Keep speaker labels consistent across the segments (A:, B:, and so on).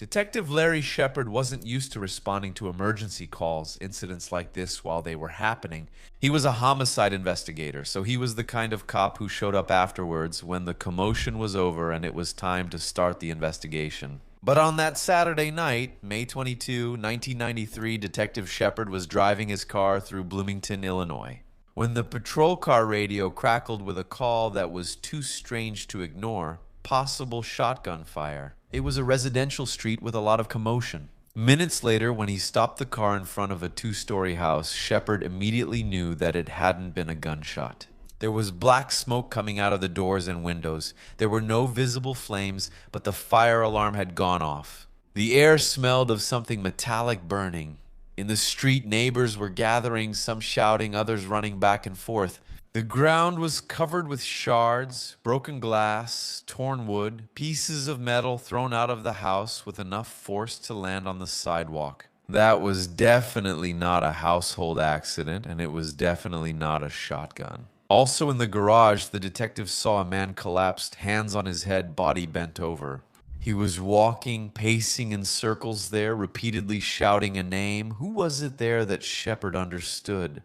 A: Detective Larry Shepard wasn't used to responding to emergency calls, incidents like this while they were happening. He was a homicide investigator, so he was the kind of cop who showed up afterwards when the commotion was over and it was time to start the investigation. But on that Saturday night, May 22, 1993, Detective Shepard was driving his car through Bloomington, Illinois, when the patrol car radio crackled with a call that was too strange to ignore: possible shotgun fire. It was a residential street with a lot of commotion. Minutes later, when he stopped the car in front of a two-story house, Shepard immediately knew that it hadn't been a gunshot. There was black smoke coming out of the doors and windows. There were no visible flames, but the fire alarm had gone off. The air smelled of something metallic burning. In the street, neighbors were gathering, some shouting, others running back and forth. The ground was covered with shards, broken glass, torn wood, pieces of metal thrown out of the house with enough force to land on the sidewalk. That was definitely not a household accident, and it was definitely not a shotgun. Also in the garage, the detective saw a man collapsed, hands on his head, body bent over. He was walking, pacing in circles there, repeatedly shouting a name. Who was it there that Shepard understood?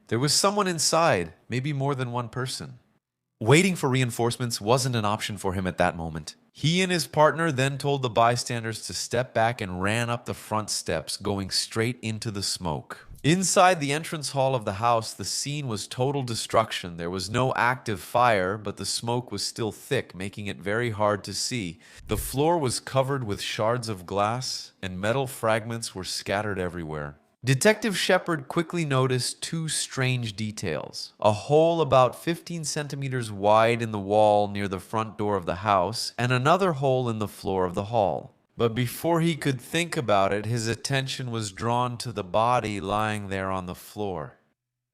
A: There was someone inside, maybe more than one person. Waiting for reinforcements wasn't an option for him at that moment. He and his partner then told the bystanders to step back and ran up the front steps, going straight into the smoke. Inside the entrance hall of the house, the scene was total destruction. There was no active fire, but the smoke was still thick, making it very hard to see. The floor was covered with shards of glass, and metal fragments were scattered everywhere. Detective Shepard quickly noticed two strange details: a hole about 15 centimeters wide in the wall near the front door of the house, and another hole in the floor of the hall. But before he could think about it, his attention was drawn to the body lying there on the floor.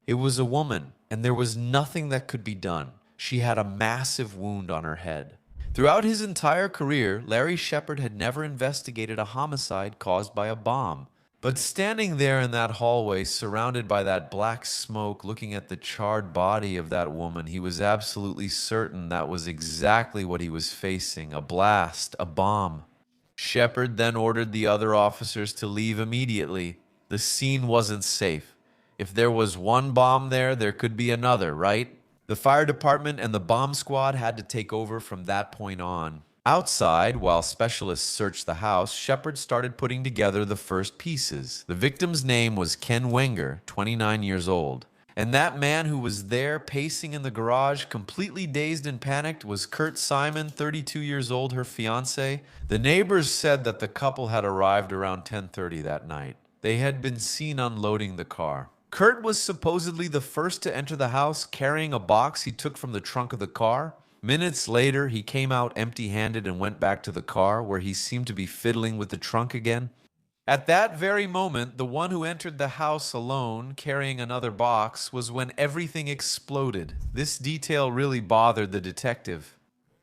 A: It was a woman, and there was nothing that could be done. She had a massive wound on her head. Throughout his entire career, Larry Shepard had never investigated a homicide caused by a bomb. But standing there in that hallway, surrounded by that black smoke, looking at the charred body of that woman, he was absolutely certain that was exactly what he was facing: a blast, a bomb. Shepard then ordered the other officers to leave immediately. The scene wasn't safe. If there was one bomb there, there could be another, right? The fire department and the bomb squad had to take over from that point on. Outside, while specialists searched the house, Shepard started putting together the first pieces. The victim's name was Ken Wenger, 29 years old. And that man who was there pacing in the garage, completely dazed and panicked, was Kurt Simon, 32 years old, her fiancé. The neighbors said that the couple had arrived around 10:30 that night. They had been seen unloading the car. Kurt was supposedly the first to enter the house, carrying a box he took from the trunk of the car. Minutes later, he came out empty-handed and went back to the car, where he seemed to be fiddling with the trunk again. At that very moment, the one who entered the house alone, carrying another box, was when everything exploded. This detail really bothered the detective.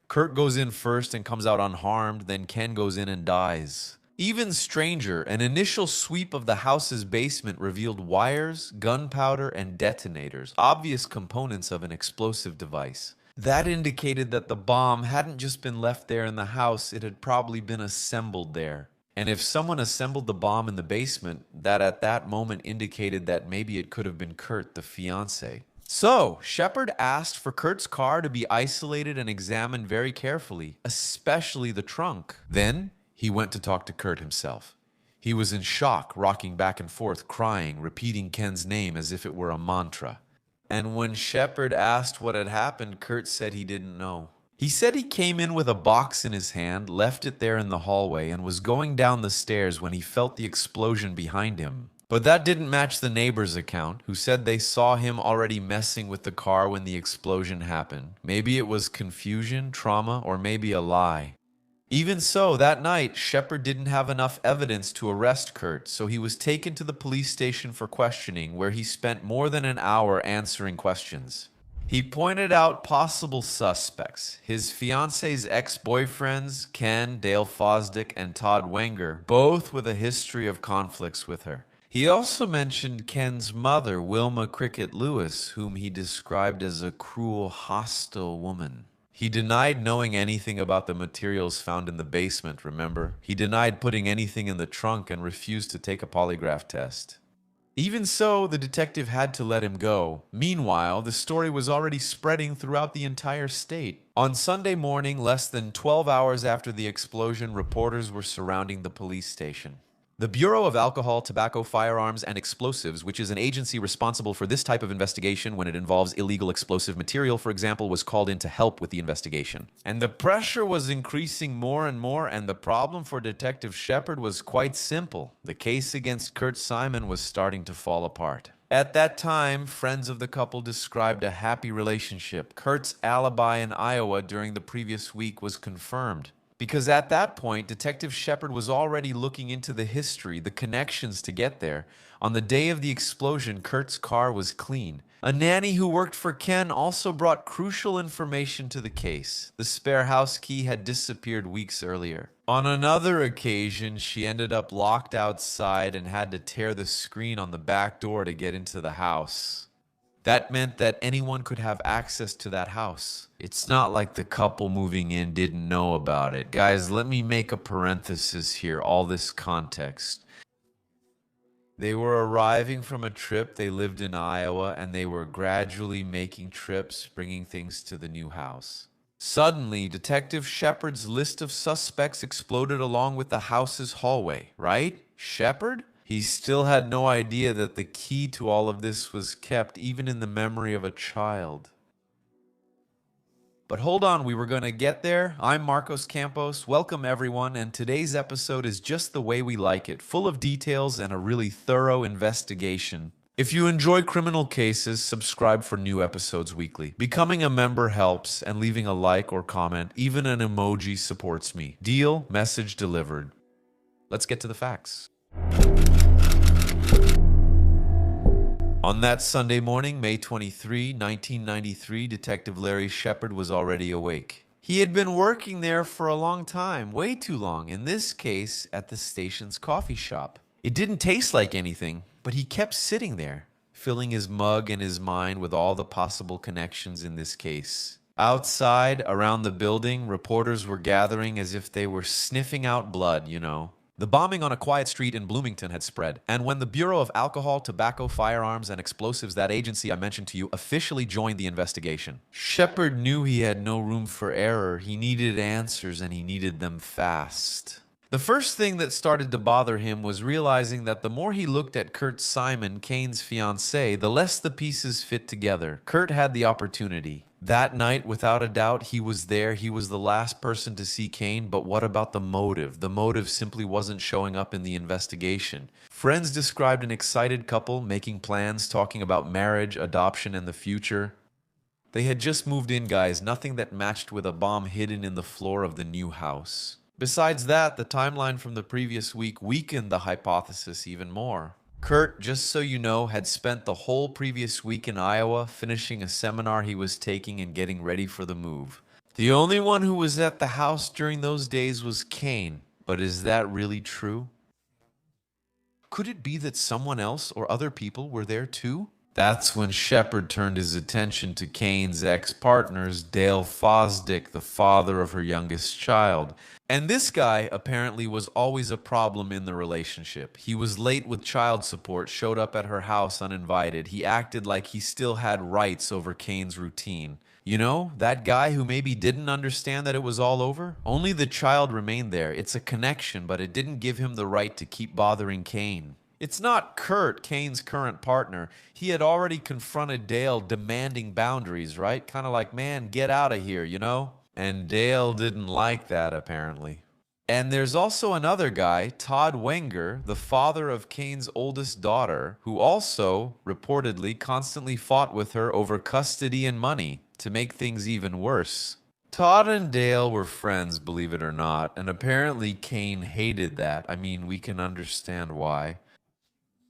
A: Kurt goes in first and comes out unharmed, then Ken goes in and dies. Even stranger, an initial sweep of the house's basement revealed wires, gunpowder, and detonators, obvious components of an explosive device. That indicated that the bomb hadn't just been left there in the house, it had probably been assembled there. And if someone assembled the bomb in the basement, that at that moment indicated that maybe it could have been Kurt, the fiancé. So, Shepard asked for Kurt's car to be isolated and examined very carefully, especially the trunk. Then, he went to talk to Kurt himself. He was in shock, rocking back and forth, crying, repeating Ken's name as if it were a mantra. And when Shepard asked what had happened, Kurt said he didn't know. He said he came in with a box in his hand, left it there in the hallway, and was going down the stairs when he felt the explosion behind him. But that didn't match the neighbor's account, who said they saw him already messing with the car when the explosion happened. Maybe it was confusion, trauma, or maybe a lie. Even so, that night, Shepard didn't have enough evidence to arrest Kurt, so he was taken to the police station for questioning, where he spent more than an hour answering questions. He pointed out possible suspects: his fiancée's ex-boyfriends, Ken, Dale Fosdick, and Todd Wenger, both with a history of conflicts with her. He also mentioned Ken's mother, Wilma Cricket Lewis, whom he described as a cruel, hostile woman. He denied knowing anything about the materials found in the basement, remember? He denied putting anything in the trunk and refused to take a polygraph test. Even so, the detective had to let him go. Meanwhile, the story was already spreading throughout the entire state. On Sunday morning, less than 12 hours after the explosion, reporters were surrounding the police station. The Bureau of Alcohol, Tobacco, Firearms, and Explosives, which is an agency responsible for this type of investigation when it involves illegal explosive material, for example, was called in to help with the investigation. And the pressure was increasing more and more, and the problem for Detective Shepard was quite simple. The case against Kurt Simon was starting to fall apart. At that time, friends of the couple described a happy relationship. Kurt's alibi in Iowa during the previous week was confirmed. Because at that point, Detective Shepard was already looking into the history, the connections to get there. On the day of the explosion, Kurt's car was clean. A nanny who worked for Ken also brought crucial information to the case. The spare house key had disappeared weeks earlier. On another occasion, she ended up locked outside and had to tear the screen on the back door to get into the house. That meant that anyone could have access to that house. It's not like the couple moving in didn't know about it. Guys, let me make a parenthesis here, all this context. They were arriving from a trip. They lived in Iowa, and they were gradually making trips, bringing things to the new house. Suddenly, Detective Shepard's list of suspects exploded along with the house's hallway, right? Shepard? He still had no idea that the key to all of this was kept even in the memory of a child. But hold on, we were going to get there. I'm Marcos Campos. Welcome, everyone, and today's episode is just the way we like it, full of details and a really thorough investigation. If you enjoy criminal cases, subscribe for new episodes weekly. Becoming a member helps, and leaving a like or comment, even an emoji, supports me. Deal, message delivered. Let's get to the facts. On that Sunday morning, May 23, 1993, Detective Larry Shepard was already awake. He had been working there for a long time, way too long, in this case, at the station's coffee shop. It didn't taste like anything, but he kept sitting there, filling his mug and his mind with all the possible connections in this case. Outside, around the building, reporters were gathering as if they were sniffing out blood, you know. The bombing on a quiet street in Bloomington had spread, and when the Bureau of Alcohol, Tobacco, Firearms, and Explosives, that agency I mentioned to you, officially joined the investigation, Shepard knew he had no room for error. He needed answers, and he needed them fast. The first thing that started to bother him was realizing that the more he looked at Kurt Simon, Kane's fiancée, the less the pieces fit together. Kurt had the opportunity. That night, without a doubt, he was there. He was the last person to see Kane, but what about the motive? The motive simply wasn't showing up in the investigation. Friends described an excited couple making plans, talking about marriage, adoption, and the future. They had just moved in, guys, nothing that matched with a bomb hidden in the floor of the new house. Besides that, the timeline from the previous week weakened the hypothesis even more. Kurt, just so you know, had spent the whole previous week in Iowa finishing a seminar he was taking and getting ready for the move. The only one who was at the house during those days was Kane. But is that really true? Could it be that someone else or other people were there too? That's when Shepard turned his attention to Kane's ex-partners, Dale Fosdick, the father of her youngest child. And this guy apparently was always a problem in the relationship. He was late with child support, showed up at her house uninvited. He acted like he still had rights over Kane's routine. You know, that guy who maybe didn't understand that it was all over? Only the child remained there. It's a connection, but it didn't give him the right to keep bothering Kane. It's not Kurt, Kane's current partner. He had already confronted Dale demanding boundaries, right? Kind of like, man, get out of here, you know? And Dale didn't like that, apparently. And there's also another guy, Todd Wenger, the father of Kane's oldest daughter, who also, reportedly, constantly fought with her over custody and money to make things even worse. Todd and Dale were friends, believe it or not, and apparently Kane hated that. I mean, we can understand why.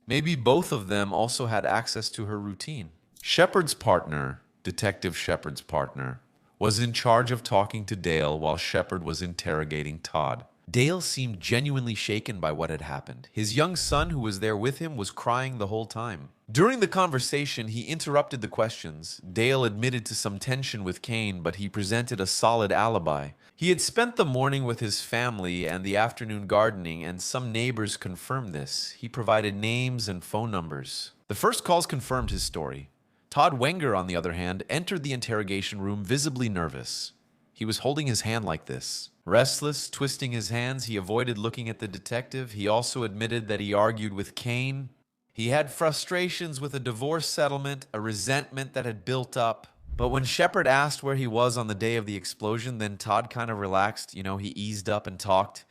A: Maybe both of them also had access to her routine. Shepard's partner, Detective Shepard's partner, was in charge of talking to Dale while Shepard was interrogating Todd. Dale seemed genuinely shaken by what had happened. His young son, who was there with him, was crying the whole time. During the conversation, he interrupted the questions. Dale admitted to some tension with Kane, but he presented a solid alibi. He had spent the morning with his family and the afternoon gardening, and some neighbors confirmed this. He provided names and phone numbers. The first calls confirmed his story. Todd Wenger, on the other hand, entered the interrogation room visibly nervous. He was holding his hand like this. Restless, twisting his hands, he avoided looking at the detective. He also admitted that he argued with Kane. He had frustrations with a divorce settlement, a resentment that had built up. But when Shepard asked where he was on the day of the explosion, then Todd kind of relaxed. He eased up and talked.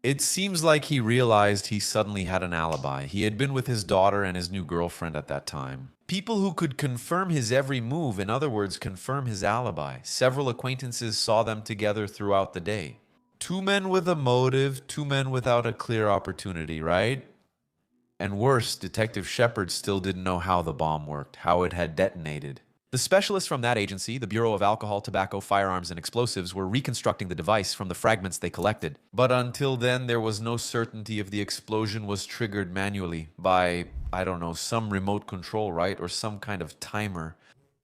A: It seems like he realized he suddenly had an alibi. He had been with his daughter and his new girlfriend at that time. People who could confirm his every move, in other words, confirm his alibi. Several acquaintances saw them together throughout the day. Two men with a motive, two men without a clear opportunity, right? And worse, Detective Shepard still didn't know how the bomb worked, how it had detonated. The specialists from that agency, the Bureau of Alcohol, Tobacco, Firearms, and Explosives, were reconstructing the device from the fragments they collected. But until then, there was no certainty if the explosion was triggered manually by, I don't know, some remote control, right? Or some kind of timer.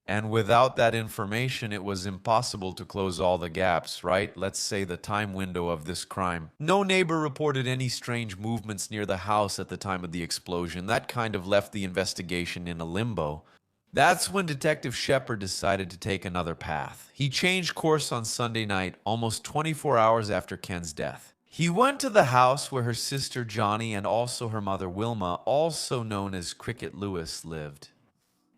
A: And without that information, it was impossible to close all the gaps, right? Let's say the time window of this crime. No neighbor reported any strange movements near the house at the time of the explosion. That kind of left the investigation in a limbo. That's when Detective Shepard decided to take another path. He changed course on Sunday night, almost 24 hours after Ken's death. He went to the house where her sister Johnny and also her mother Wilma, also known as Cricket Lewis, lived.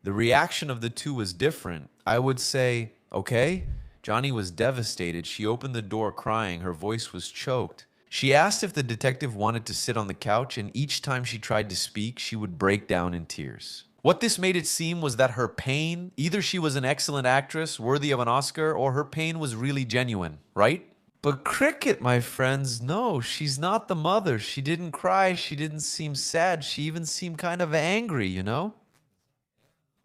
A: The reaction of the two was different. I would say, okay. Johnny was devastated. She opened the door crying. Her voice was choked. She asked if the detective wanted to sit on the couch, and each time she tried to speak, she would break down in tears. What this made it seem was that her pain, either she was an excellent actress, worthy of an Oscar, or her pain was really genuine, right? But Cricket, my friends, no, she's not the mother. She didn't cry. She didn't seem sad. She even seemed kind of angry.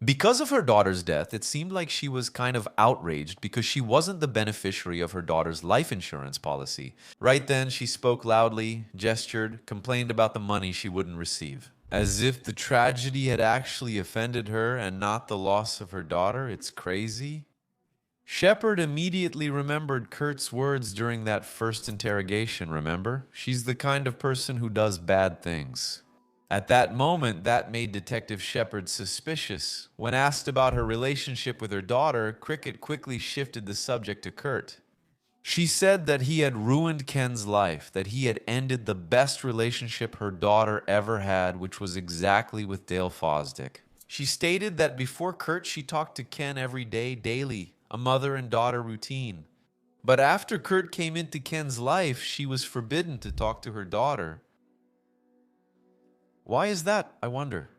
A: Because of her daughter's death, it seemed like she was kind of outraged because she wasn't the beneficiary of her daughter's life insurance policy. Right then, she spoke loudly, gestured, complained about the money she wouldn't receive. As if the tragedy had actually offended her and not the loss of her daughter. It's crazy. Shepard immediately remembered Kurt's words during that first interrogation, remember? She's the kind of person who does bad things. At that moment, that made Detective Shepard suspicious. When asked about her relationship with her daughter, Cricket quickly shifted the subject to Kurt. She said that he had ruined Ken's life, that he had ended the best relationship her daughter ever had, which was exactly with Dale Fosdick. She stated that before Kurt, she talked to Ken every day, daily, a mother and daughter routine. But after Kurt came into Ken's life, she was forbidden to talk to her daughter. Why is that, I wonder?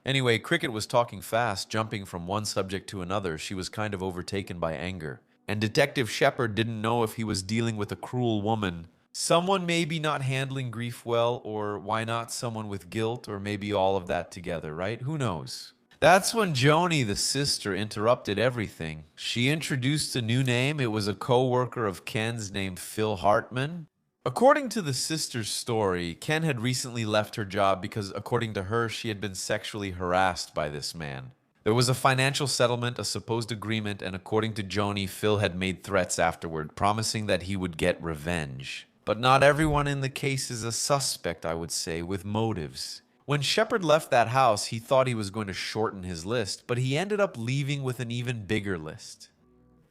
A: Anyway, Cricket was talking fast, jumping from one subject to another. She was kind of overtaken by anger. And Detective Shepard didn't know if he was dealing with a cruel woman, someone maybe not handling grief well, or why not someone with guilt, or maybe all of that together, right? Who knows? That's when Joni, the sister, interrupted everything. She introduced a new name. It was a co-worker of Ken's named Phil Hartman. According to the sister's story, Ken had recently left her job because, according to her, she had been sexually harassed by this man. There was a financial settlement, a supposed agreement, and according to Joni, Phil had made threats afterward, promising that he would get revenge. But not everyone in the case is a suspect, I would say, with motives. When Shepard left that house, he thought he was going to shorten his list, but he ended up leaving with an even bigger list.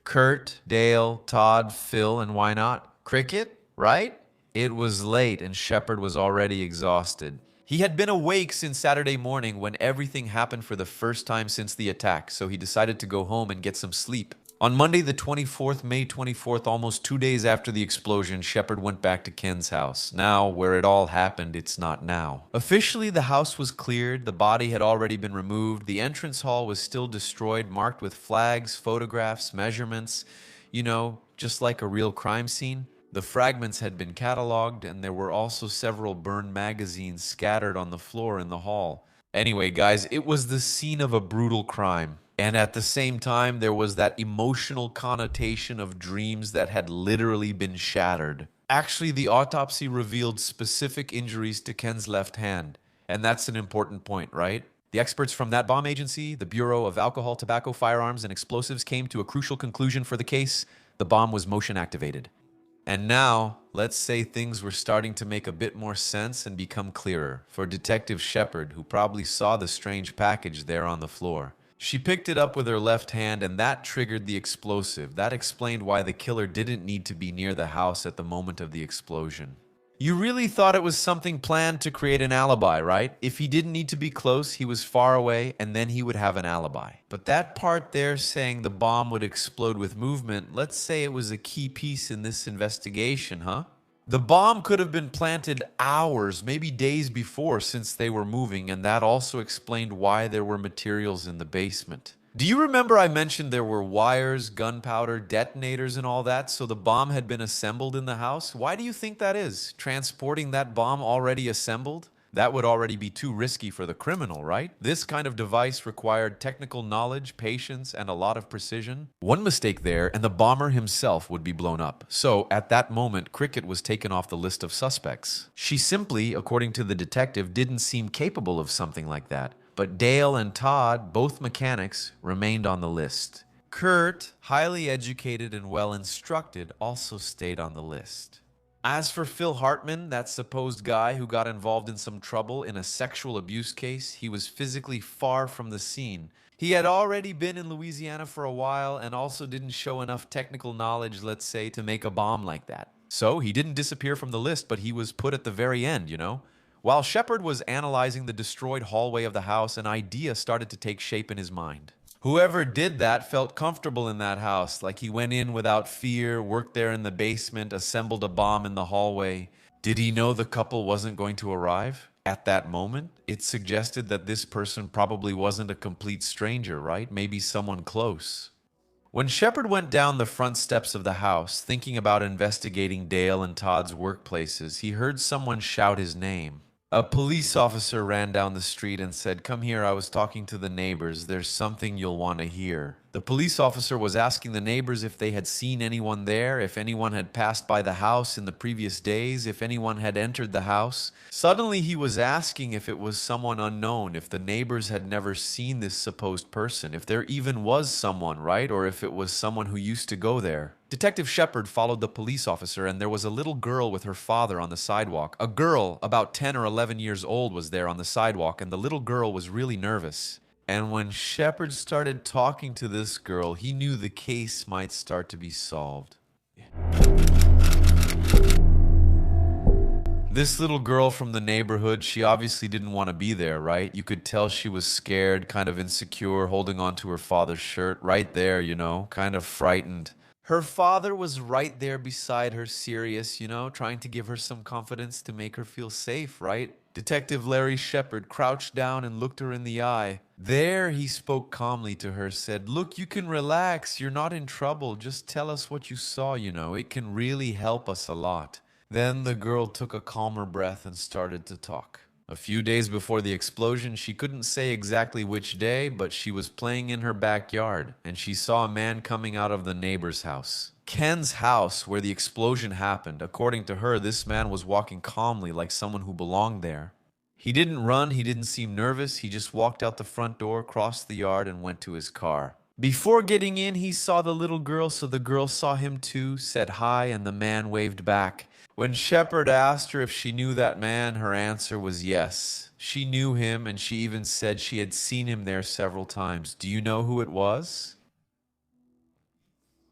A: Kurt, Dale, Todd, Phil, and why not? Cricket, right? It was late and Shepard was already exhausted. He had been awake since Saturday morning when everything happened for the first time since the attack, so he decided to go home and get some sleep. On Monday the 24th, May 24th, almost 2 days after the explosion, Shepard went back to Ken's house. Now, where it all happened, it's not now. Officially, the house was cleared, the body had already been removed, the entrance hall was still destroyed, marked with flags, photographs, measurements, just like a real crime scene. The fragments had been cataloged, and there were also several burned magazines scattered on the floor in the hall. Anyway, guys, it was the scene of a brutal crime. And at the same time, there was that emotional connotation of dreams that had literally been shattered. Actually, the autopsy revealed specific injuries to Ken's left hand, and that's an important point, right? The experts from that bomb agency, the Bureau of Alcohol, Tobacco, Firearms, and Explosives, came to a crucial conclusion for the case. The bomb was motion activated. And now, let's say things were starting to make a bit more sense and become clearer for Detective Shepard, who probably saw the strange package there on the floor. She picked it up with her left hand, and that triggered the explosive. That explained why the killer didn't need to be near the house at the moment of the explosion. You really thought it was something planned to create an alibi, right? If he didn't need to be close, he was far away, and then he would have an alibi. But that part there saying the bomb would explode with movement, let's say it was a key piece in this investigation, huh? The bomb could have been planted hours, maybe days before, since they were moving, and that also explained why there were materials in the basement. Do you remember I mentioned there were wires, gunpowder, detonators, and all that, so the bomb had been assembled in the house? Why do you think that is? Transporting that bomb already assembled? That would already be too risky for the criminal, right? This kind of device required technical knowledge, patience, and a lot of precision. One mistake there, and the bomber himself would be blown up. So, at that moment, Cricket was taken off the list of suspects. She simply, according to the detective, didn't seem capable of something like that. But Dale and Todd, both mechanics, remained on the list. Kurt, highly educated and well instructed, also stayed on the list. As for Phil Hartman, that supposed guy who got involved in some trouble in a sexual abuse case, he was physically far from the scene. He had already been in Louisiana for a while and also didn't show enough technical knowledge, let's say, to make a bomb like that. So he didn't disappear from the list, but he was put at the very end, you know? While Shepard was analyzing the destroyed hallway of the house, an idea started to take shape in his mind. Whoever did that felt comfortable in that house, like he went in without fear, worked there in the basement, assembled a bomb in the hallway. Did he know the couple wasn't going to arrive? At that moment, it suggested that this person probably wasn't a complete stranger, right? Maybe someone close. When Shepard went down the front steps of the house, thinking about investigating Dale and Todd's workplaces, he heard someone shout his name. A police officer ran down the street and said, "Come here, I was talking to the neighbors. There's something you'll want to hear." The police officer was asking the neighbors if they had seen anyone there, if anyone had passed by the house in the previous days, if anyone had entered the house. Suddenly he was asking if it was someone unknown, if the neighbors had never seen this supposed person, if there even was someone, right? Or if it was someone who used to go there. Detective Shepard followed the police officer, and there was a little girl with her father on the sidewalk. A girl, about 10 or 11 years old, was there on the sidewalk, and the little girl was really nervous. And when Shepard started talking to this girl, he knew the case might start to be solved. This little girl from the neighborhood, she obviously didn't want to be there, right? You could tell she was scared, kind of insecure, holding on to her father's shirt, right there, you know, kind of frightened. Her father was right there beside her, serious, you know, trying to give her some confidence to make her feel safe, right? Detective Larry Shepard crouched down and looked her in the eye. There, he spoke calmly to her, said, "Look, you can relax. You're not in trouble. Just tell us what you saw, you know. It can really help us a lot." Then the girl took a calmer breath and started to talk. A few days before the explosion, she couldn't say exactly which day, but she was playing in her backyard, and she saw a man coming out of the neighbor's house. Ken's house, where the explosion happened. According to her, this man was walking calmly like someone who belonged there. He didn't run, he didn't seem nervous, he just walked out the front door, crossed the yard, and went to his car. Before getting in, he saw the little girl, so the girl saw him too, said hi, and the man waved back. When Shepard asked her if she knew that man, her answer was yes. She knew him, and she even said she had seen him there several times. Do you know who it was?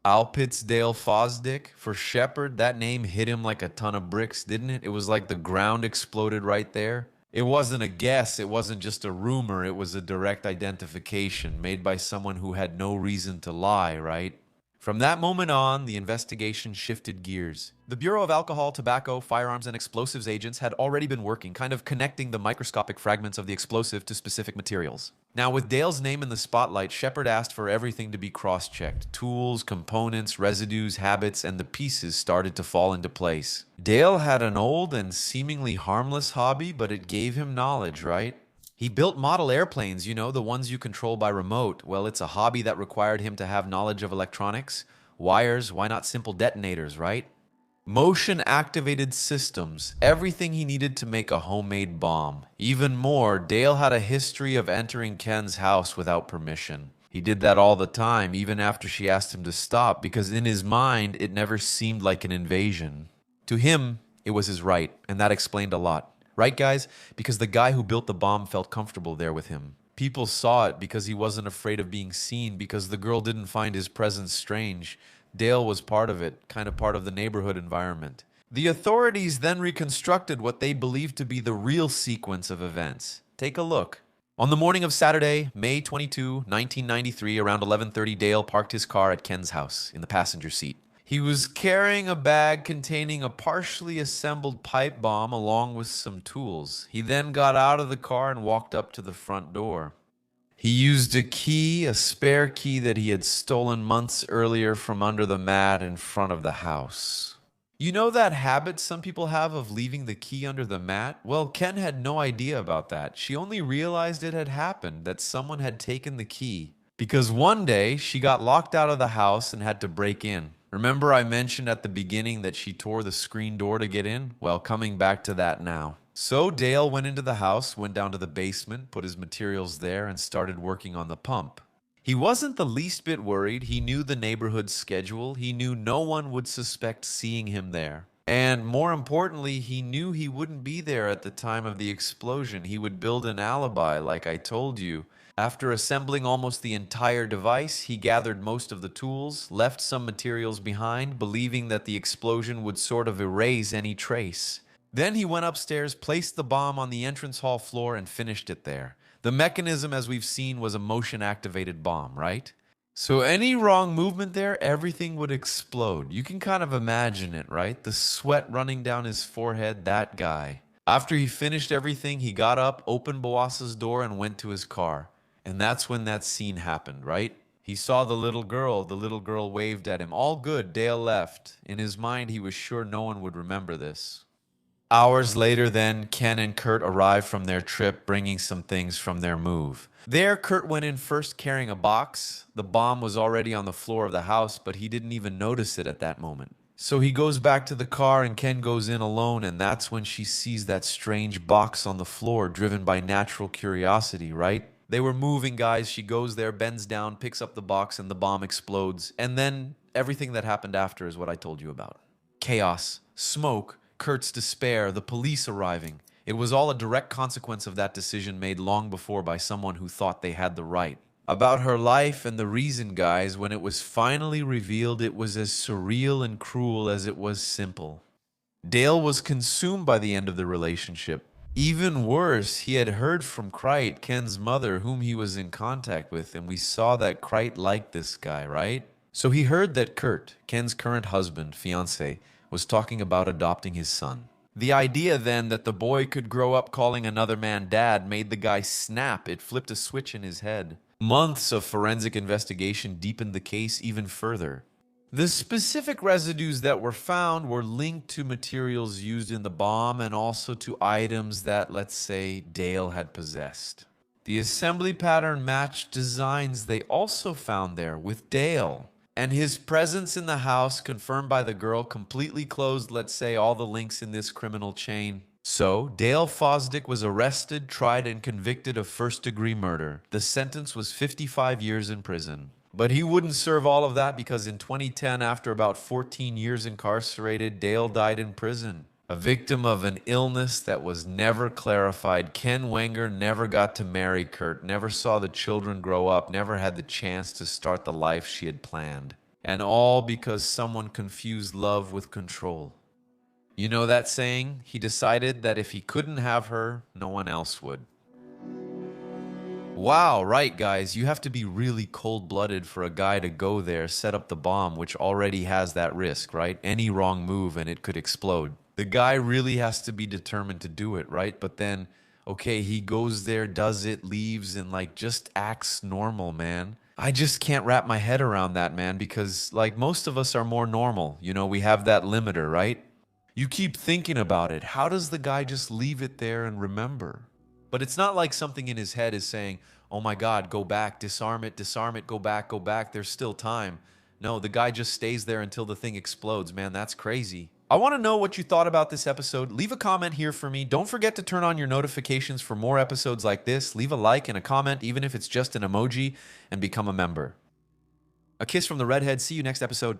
A: Alpittsdale Fosdick. For Shepard, that name hit him like a ton of bricks, didn't it? It was like the ground exploded right there. It wasn't a guess, it wasn't just a rumor, it was a direct identification made by someone who had no reason to lie, right? From that moment on, the investigation shifted gears. The Bureau of Alcohol, Tobacco, Firearms, and Explosives agents had already been working, kind of connecting the microscopic fragments of the explosive to specific materials. Now, with Dale's name in the spotlight, Shepard asked for everything to be cross-checked. Tools, components, residues, habits, and the pieces started to fall into place. Dale had an old and seemingly harmless hobby, but it gave him knowledge, right? He built model airplanes, you know, the ones you control by remote. Well, it's a hobby that required him to have knowledge of electronics. Wires, why not simple detonators, right? Motion-activated systems, everything he needed to make a homemade bomb. Even more, Dale had a history of entering Ken's house without permission. He did that all the time, even after she asked him to stop, because in his mind, it never seemed like an invasion. To him, it was his right, and that explained a lot. Right, guys? Because the guy who built the bomb felt comfortable there with him. People saw it because he wasn't afraid of being seen, because the girl didn't find his presence strange. Dale was part of it, kind of part of the neighborhood environment. The authorities then reconstructed what they believed to be the real sequence of events. Take a look. On the morning of Saturday, May 22, 1993, around 11:30, Dale parked his car at Ken's house in the passenger seat. He was carrying a bag containing a partially assembled pipe bomb along with some tools. He then got out of the car and walked up to the front door. He used a key, a spare key that he had stolen months earlier from under the mat in front of the house. You know that habit some people have of leaving the key under the mat? Well, Ken had no idea about that. She only realized it had happened, that someone had taken the key. Because one day, she got locked out of the house and had to break in. Remember I mentioned at the beginning that she tore the screen door to get in? Well, coming back to that now. So Dale went into the house, went down to the basement, put his materials there, and started working on the pump. He wasn't the least bit worried. He knew the neighborhood's schedule. He knew no one would suspect seeing him there. And more importantly, he knew he wouldn't be there at the time of the explosion. He would build an alibi, like I told you. After assembling almost the entire device, he gathered most of the tools, left some materials behind, believing that the explosion would sort of erase any trace. Then he went upstairs, placed the bomb on the entrance hall floor, and finished it there. The mechanism, as we've seen, was a motion-activated bomb, right? So any wrong movement there, everything would explode. You can kind of imagine it, right? The sweat running down his forehead, that guy. After he finished everything, he got up, opened Boas's door, and went to his car. And that's when that scene happened, right? He saw the little girl waved at him. All good, Dale left. In his mind, he was sure no one would remember this. Hours later then, Ken and Kurt arrived from their trip, bringing some things from their move. There, Kurt went in first carrying a box. The bomb was already on the floor of the house, but he didn't even notice it at that moment. So he goes back to the car and Ken goes in alone, and that's when she sees that strange box on the floor, driven by natural curiosity, right? They were moving, guys. She goes there, bends down, picks up the box, and the bomb explodes. And then everything that happened after is what I told you about. Chaos, smoke, Kurt's despair, the police arriving. It was all a direct consequence of that decision made long before by someone who thought they had the right. About her life and the reason, guys, when it was finally revealed, it was as surreal and cruel as it was simple. Dale was consumed by the end of the relationship. Even worse, he had heard from Kreit, Ken's mother, whom he was in contact with, and we saw that Kreit liked this guy, right? So he heard that Kurt, Ken's current husband, fiancé, was talking about adopting his son. The idea then that the boy could grow up calling another man dad made the guy snap. It flipped a switch in his head. Months of forensic investigation deepened the case even further. The specific residues that were found were linked to materials used in the bomb and also to items that, let's say, Dale had possessed. The assembly pattern matched designs they also found there with Dale. And his presence in the house, confirmed by the girl, completely closed, let's say, all the links in this criminal chain. So, Dale Fosdick was arrested, tried, and convicted of first-degree murder. The sentence was 55 years in prison. But he wouldn't serve all of that because in 2010, after about 14 years incarcerated, Dale died in prison. A victim of an illness that was never clarified. Ken Wenger never got to marry Kurt, never saw the children grow up, never had the chance to start the life she had planned. And all because someone confused love with control. You know that saying? He decided that if he couldn't have her, no one else would. Wow, right, guys, you have to be really cold-blooded for a guy to go there, set up the bomb, which already has that risk, right? Any wrong move and it could explode. The guy really has to be determined to do it, right? But then, okay, he goes there, does it, leaves, and just acts normal, man. I just can't wrap my head around that, man, because most of us are more normal. You know, we have that limiter, right? You keep thinking about it. How does the guy just leave it there and remember? But it's not like something in his head is saying, oh my God, go back, disarm it, go back, there's still time. No, the guy just stays there until the thing explodes, man, that's crazy. I want to know what you thought about this episode. Leave a comment here for me. Don't forget to turn on your notifications for more episodes like this. Leave a like and a comment, even if it's just an emoji, and become a member. A kiss from the redhead. See you next episode.